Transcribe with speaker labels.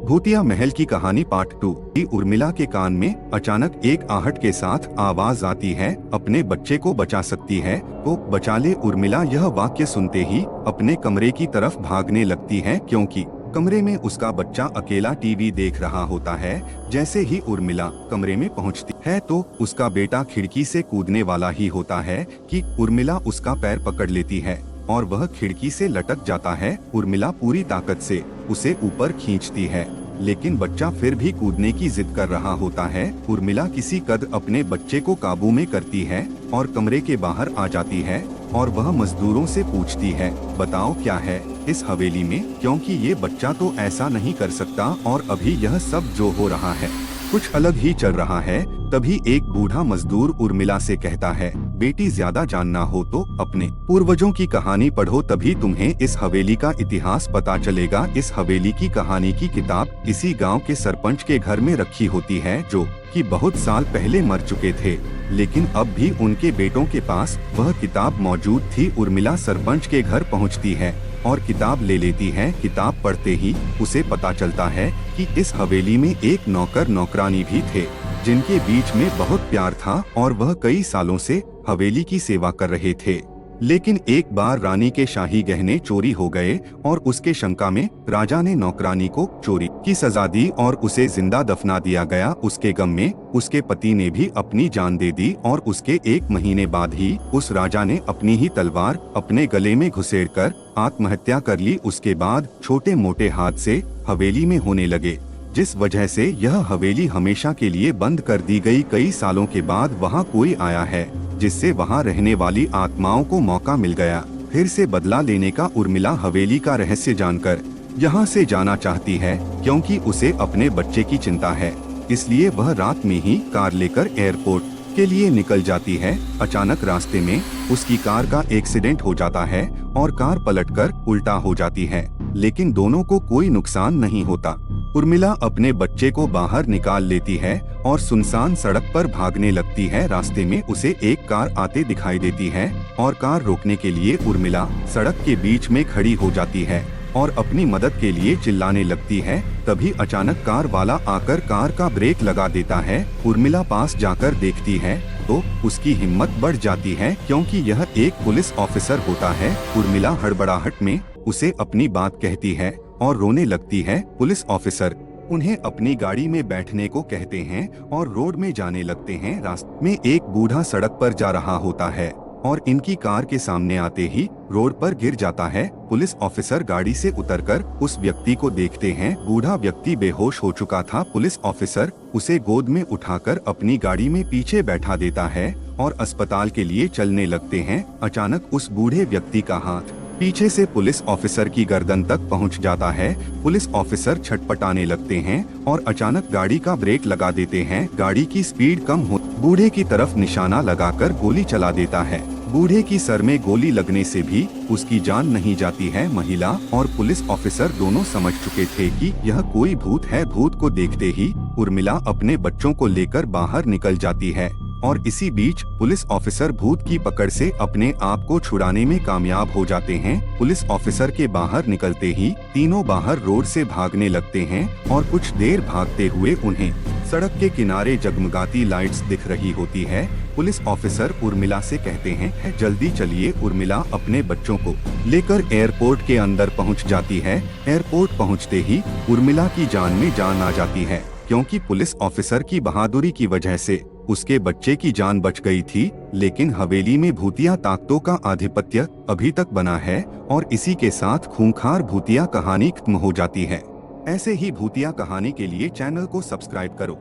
Speaker 1: भूतिया महल की कहानी पार्ट 2। उर्मिला के कान में अचानक एक आहट के साथ आवाज आती है, अपने बच्चे को बचा सकती है तो बचा ले। उर्मिला यह वाक्य सुनते ही अपने कमरे की तरफ भागने लगती है, क्योंकि कमरे में उसका बच्चा अकेला टीवी देख रहा होता है। जैसे ही उर्मिला कमरे में पहुंचती है तो उसका बेटा खिड़की से कूदने वाला ही होता है कि उर्मिला उसका पैर पकड़ लेती है और वह खिड़की से लटक जाता है। उर्मिला पूरी ताकत से उसे ऊपर खींचती है, लेकिन बच्चा फिर भी कूदने की जिद कर रहा होता है। उर्मिला किसी कद अपने बच्चे को काबू में करती है और कमरे के बाहर आ जाती है और वह मजदूरों से पूछती है, बताओ क्या है इस हवेली में, क्योंकि ये बच्चा तो ऐसा नहीं कर सकता और अभी यह सब जो हो रहा है कुछ अलग ही चल रहा है। तभी एक बूढ़ा मजदूर उर्मिला से कहता है, बेटी ज्यादा जानना हो तो अपने पूर्वजों की कहानी पढ़ो, तभी तुम्हें इस हवेली का इतिहास पता चलेगा। इस हवेली की कहानी की किताब इसी गांव के सरपंच के घर में रखी होती है, जो कि बहुत साल पहले मर चुके थे, लेकिन अब भी उनके बेटों के पास वह किताब मौजूद थी। उर्मिला सरपंच के घर पहुंचती है और किताब ले लेती है। किताब पढ़ते ही उसे पता चलता है कि इस हवेली में एक नौकर नौकरानी भी थे, जिनके बीच में बहुत प्यार था और वह कई सालों से हवेली की सेवा कर रहे थे। लेकिन एक बार रानी के शाही गहने चोरी हो गए और उसके शंका में राजा ने नौकरानी को चोरी की सजा दी और उसे जिंदा दफना दिया गया। उसके गम में उसके पति ने भी अपनी जान दे दी और उसके 1 महीने बाद ही उस राजा ने अपनी ही तलवार अपने गले में घुसेड़कर आत्महत्या कर ली। उसके बाद छोटे मोटे हादसे हवेली में होने लगे, जिस वजह से यह हवेली हमेशा के लिए बंद कर दी गई। कई सालों के बाद वहाँ कोई आया है, जिससे वहाँ रहने वाली आत्माओं को मौका मिल गया फिर से बदला लेने का। उर्मिला हवेली का रहस्य जानकर यहाँ से जाना चाहती है, क्योंकि उसे अपने बच्चे की चिंता है। इसलिए वह रात में ही कार लेकर एयरपोर्ट के लिए निकल जाती है। अचानक रास्ते में उसकी कार का एक्सीडेंट हो जाता है और कार पलटकर उल्टा हो जाती है, लेकिन दोनों को कोई नुकसान नहीं होता। उर्मिला अपने बच्चे को बाहर निकाल लेती है और सुनसान सड़क पर भागने लगती है। रास्ते में उसे एक कार आते दिखाई देती है और कार रोकने के लिए उर्मिला सड़क के बीच में खड़ी हो जाती है और अपनी मदद के लिए चिल्लाने लगती है। तभी अचानक कार वाला आकर कार का ब्रेक लगा देता है। उर्मिला पास जाकर देखती है तो उसकी हिम्मत बढ़ जाती है, क्योंकि यह एक पुलिस ऑफिसर होता है। उर्मिला हड़बड़ाहट में उसे अपनी बात कहती है और रोने लगती है। पुलिस ऑफिसर उन्हें अपनी गाड़ी में बैठने को कहते हैं और रोड में जाने लगते हैं। रास्ते में एक बूढ़ा सड़क पर जा रहा होता है और इनकी कार के सामने आते ही रोड पर गिर जाता है। पुलिस ऑफिसर गाड़ी से उतरकर उस व्यक्ति को देखते हैं। बूढ़ा व्यक्ति बेहोश हो चुका था। पुलिस ऑफिसर उसे गोद में उठाकर अपनी गाड़ी में पीछे बैठा देता है और अस्पताल के लिए चलने लगते हैं। अचानक उस बूढ़े व्यक्ति का हाथ पीछे से पुलिस ऑफिसर की गर्दन तक पहुंच जाता है। पुलिस ऑफिसर छटपटाने लगते हैं और अचानक गाड़ी का ब्रेक लगा देते हैं। गाड़ी की स्पीड कम हो बूढ़े की तरफ निशाना लगाकर गोली चला देता है। बूढ़े की सर में गोली लगने से भी उसकी जान नहीं जाती है। महिला और पुलिस ऑफिसर दोनों समझ चुके थे कि यह कोई भूत है। भूत को देखते ही उर्मिला अपने बच्चों को लेकर बाहर निकल जाती है और इसी बीच पुलिस ऑफिसर भूत की पकड़ से अपने आप को छुड़ाने में कामयाब हो जाते हैं। पुलिस ऑफिसर के बाहर निकलते ही तीनों बाहर रोड से भागने लगते हैं और कुछ देर भागते हुए उन्हें सड़क के किनारे जगमगाती लाइट्स दिख रही होती है। पुलिस ऑफिसर उर्मिला से कहते हैं, जल्दी चलिए। उर्मिला अपने बच्चों को लेकर एयरपोर्ट के अंदर पहुंच जाती है। एयरपोर्ट पहुंचते ही उर्मिला की जान में जान आ जाती है, क्योंकि पुलिस ऑफिसर की बहादुरी की वजह से उसके बच्चे की जान बच गई थी। लेकिन हवेली में भूतिया ताकतों का आधिपत्य अभी तक बना है और इसी के साथ खूंखार भूतिया कहानी खत्म हो जाती है। ऐसे ही भूतिया कहानी के लिए चैनल को सब्सक्राइब करो।